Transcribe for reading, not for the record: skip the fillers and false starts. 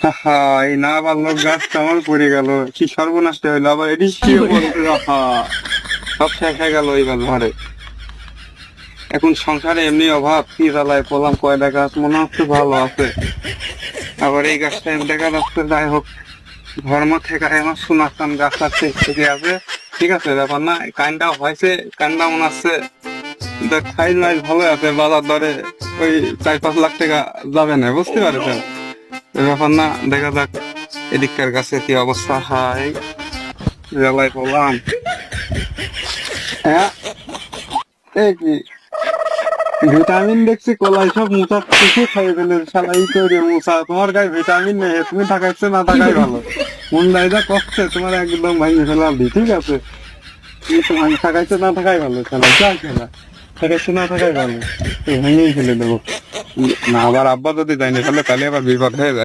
হা, এই না পারলো গাছটা আমার পড়ে গেল, কি সর্বনাশটা হইলো আবার এটি কি বলতে সব শেষ হয়ে গেল এইবার ঘরে। এখন সংসারে এমনি অভাব, কি জ্বালায় পড়লাম, কয়টা গাছ মনে হচ্ছে ভালো আছে, আবার এই গাছটা দেখা যাচ্ছে। যাই হোক, ধর্ম থেকে আমার শোনাচ্তাম গাছটা থেকে আছে, ঠিক আছে ব্যাপার না, কাইন্ডা হয়েছে, কাইন্ডা মনে হচ্ছে খাই নাই ভালো আছে, বাজার দরে ওই 4-5 লাখ টাকা যাবে না, বুঝতে পারছেন এই ব্যাপার না। দেখা যাক এদিককার গাছে কি অবস্থা হয়, জ্বালায় পড়লাম। হ্যাঁ, এই কি ভিটামিন দেখছি কলাই সব মুছা কিছু খাইয়ে ফেলে শালা, ই করে মুছা, তোমার গায়ে ভিটামিন নেই, তুমি থাকাইছে না থাকাই ভালো। মন দায়দা করছে তোমার একদম ভাঙিয়ে ফেলাম দি, ঠিক আছে, তুমি তো থাকাইছে না থাকাই ভালো, শালা যা খেলা, থাকাইছে না থাকাই ভালো, ভেঙেই ফেলে দেবো। না আবার আব্বা যদি যায়নি তাহলে আবার বিপদ হয়ে যায়।